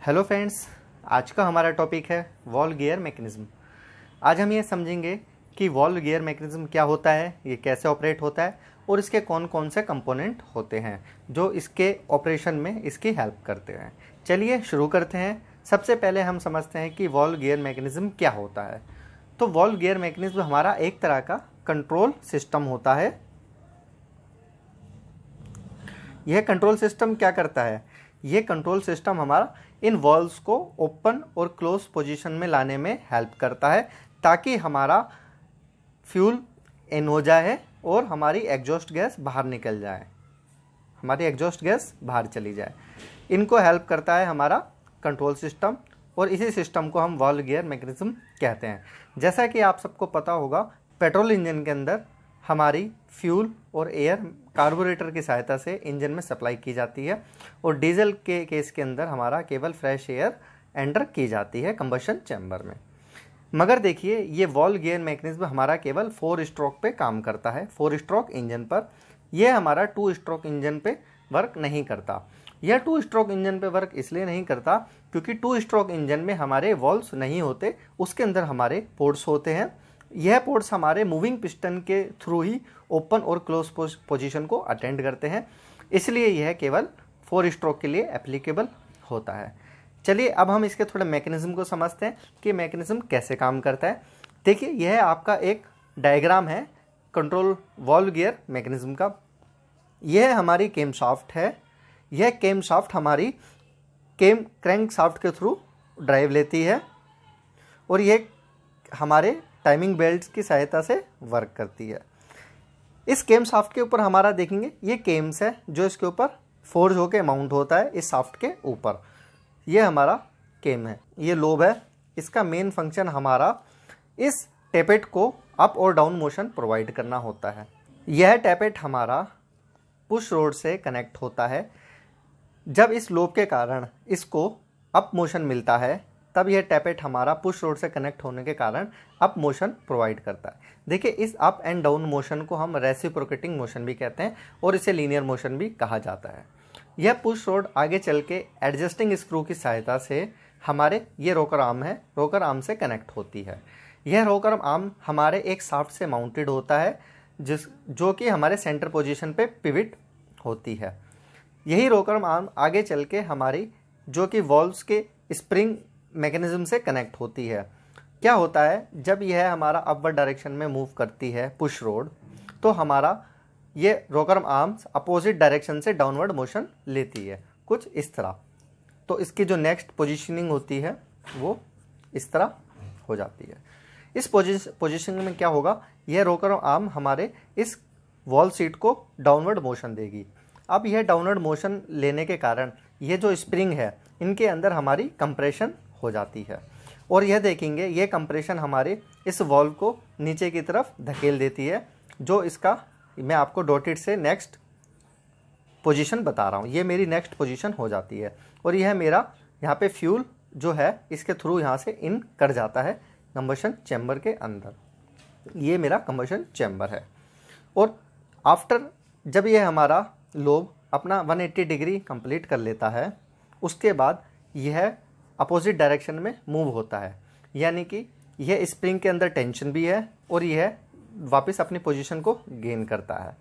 Hello friends, आज का हमारा टॉपिक है वॉल्व गियर मैकेनिज्म। आज हम ये समझेंगे कि वॉल्व गियर मैकेनिज्म क्या होता है, ये कैसे ऑपरेट होता है और इसके कौन कौन से कंपोनेंट होते हैं जो इसके ऑपरेशन में इसकी हेल्प करते हैं। चलिए शुरू करते हैं। सबसे पहले हम समझते हैं कि वॉल्व गियर मैकेनिज्म क्या होता है। तो वॉल्व गियर मैकेनिज्म हमारा एक तरह का कंट्रोल सिस्टम होता है। यह कंट्रोल सिस्टम क्या करता है? यह कंट्रोल सिस्टम हमारा इन वॉल्व्स को ओपन और क्लोज पोजीशन में लाने में हेल्प करता है ताकि हमारा फ्यूल इन हो जाए और हमारी एग्जॉस्ट गैस बाहर निकल जाए, हमारी एग्जॉस्ट गैस बाहर चली जाए। इनको हेल्प करता है हमारा कंट्रोल सिस्टम और इसी सिस्टम को हम वॉल्व गियर मैकेनिज्म कहते हैं। जैसा कि आप सबको पता होगा, पेट्रोल इंजन के अंदर हमारी फ्यूल और एयर कार्बोरेटर की सहायता से इंजन में सप्लाई की जाती है और डीजल के केस के अंदर हमारा केवल फ्रेश एयर एंटर की जाती है कंबशन चैम्बर में। मगर देखिए, ये वॉल्व गियर मैकेनिज्म हमारा केवल 4 स्ट्रोक पे काम करता है, 4 स्ट्रोक इंजन पर। यह हमारा 2 स्ट्रोक इंजन पे वर्क नहीं करता। यह 2 स्ट्रोक इंजन पे वर्क इसलिए नहीं करता क्योंकि 2 स्ट्रोक इंजन में हमारे वॉल्व्स नहीं होते, उसके अंदर हमारे पोर्ट्स होते हैं। यह पोर्ट्स हमारे मूविंग पिस्टन के थ्रू ही ओपन और क्लोज पोजीशन को अटेंड करते हैं, इसलिए यह केवल 4 स्ट्रोक के लिए एप्लीकेबल होता है। चलिए अब हम इसके थोड़े मैकेनिज्म को समझते हैं कि मैकेनिज्म कैसे काम करता है। देखिए, यह आपका एक डायग्राम है कंट्रोल वॉल्व गियर मैकेनिज्म का। यह हमारी केम शाफ्ट है। यह केम शाफ्ट हमारी केम क्रैंक शाफ्ट के थ्रू ड्राइव लेती है और यह हमारे टाइमिंग बेल्ट की सहायता से वर्क करती है। इस केम शाफ्ट के ऊपर हमारा देखेंगे ये केम्स है जो इसके ऊपर फोर्ज होके माउंट होता है इस शाफ्ट के ऊपर। ये हमारा केम है, ये लोब है। इसका मेन फंक्शन हमारा इस टैपेट को अप और डाउन मोशन प्रोवाइड करना होता है। यह टैपेट हमारा पुश रोड से कनेक्ट होता है। जब इस लोब के कारण इसको अप मोशन मिलता है तब यह टैपेट हमारा पुश रोड से कनेक्ट होने के कारण अप मोशन प्रोवाइड करता है। देखिए, इस अप एंड डाउन मोशन को हम रेसिप्रोकेटिंग मोशन भी कहते हैं और इसे लीनियर मोशन भी कहा जाता है। यह पुश रोड आगे चल के एडजस्टिंग स्क्रू की सहायता से हमारे ये रोकर आर्म है, रोकर आर्म से कनेक्ट होती है। यह रोकर आर्म हमारे एक शाफ्ट से माउंटेड होता है जो कि हमारे सेंटर पोजीशन पे पिविट होती है। यही रोकर आर्म आगे चल के हमारी जो कि वॉल्व्स के स्प्रिंग मैकेनिज्म से कनेक्ट होती है। क्या होता है, जब यह हमारा अपवर्ड डायरेक्शन में मूव करती है पुश रोड, तो हमारा ये रोकर आर्म्स अपोजिट डायरेक्शन से डाउनवर्ड मोशन लेती है, कुछ इस तरह। तो इसकी जो नेक्स्ट पोजीशनिंग होती है वो इस तरह हो जाती है। इस पोजीशनिंग में क्या होगा, यह रोकर आर्म हमारे इस वॉल सीट को डाउनवर्ड मोशन देगी। अब यह डाउनवर्ड मोशन लेने के कारण ये जो स्प्रिंग है इनके अंदर हमारी कंप्रेशन हो जाती है और यह देखेंगे ये कंप्रेशन हमारे इस वॉल्व को नीचे की तरफ धकेल देती है। जो इसका मैं आपको डॉटेड से नेक्स्ट पोजीशन बता रहा हूँ, ये मेरी नेक्स्ट पोजीशन हो जाती है और यह मेरा यहाँ पे फ्यूल जो है इसके थ्रू यहाँ से इन कर जाता है कंबशन चैम्बर के अंदर। ये मेरा कंबशन चैम्बर है और आफ्टर जब ये हमारा लोब अपना 180 डिग्री कंप्लीट कर लेता है, उसके बाद यह अपोजिट डायरेक्शन में मूव होता है, यानी कि यह स्प्रिंग के अंदर टेंशन भी है और यह वापस अपनी पोजीशन को गेन करता है।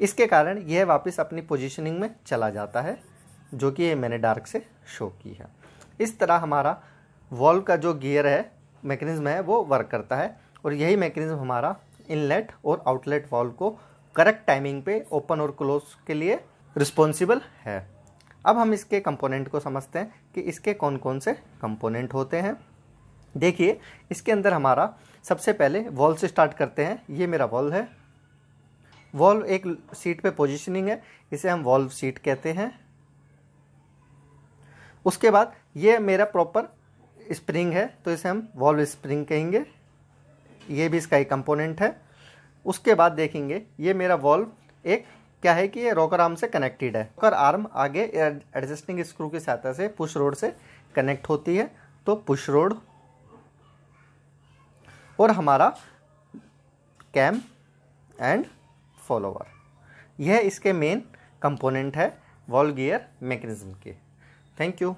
इसके कारण यह वापस अपनी पोजीशनिंग में चला जाता है, जो कि ये मैंने डार्क से शो की है। इस तरह हमारा वॉल्व का जो गियर है मैकेनिज्म है वो वर्क करता है और यही मैकेनिज्म हमारा इनलेट और आउटलेट वॉल्व को करेक्ट टाइमिंग पे ओपन और क्लोज के लिए रिस्पॉन्सिबल है। अब हम इसके कंपोनेंट को समझते हैं कि इसके कौन कौन से कंपोनेंट होते हैं। देखिए, इसके अंदर हमारा सबसे पहले वॉल्व से स्टार्ट करते हैं। ये मेरा वॉल्व है। वॉल्व एक सीट पे पोजीशनिंग है, इसे हम वॉल्व सीट कहते हैं। उसके बाद ये मेरा प्रॉपर स्प्रिंग है तो इसे हम वॉल्व स्प्रिंग कहेंगे, ये भी इसका एक कंपोनेंट है। उसके बाद देखेंगे ये मेरा वॉल्व एक क्या है कि ये रोकर आर्म से कनेक्टेड है। रोकर आर्म आगे एडजस्टिंग स्क्रू की सहायता से पुश रोड से कनेक्ट होती है, तो पुश रोड और हमारा कैम एंड फॉलोवर, यह इसके मेन कंपोनेंट है वॉल्व गियर मैकेनिज्म के। Thank you.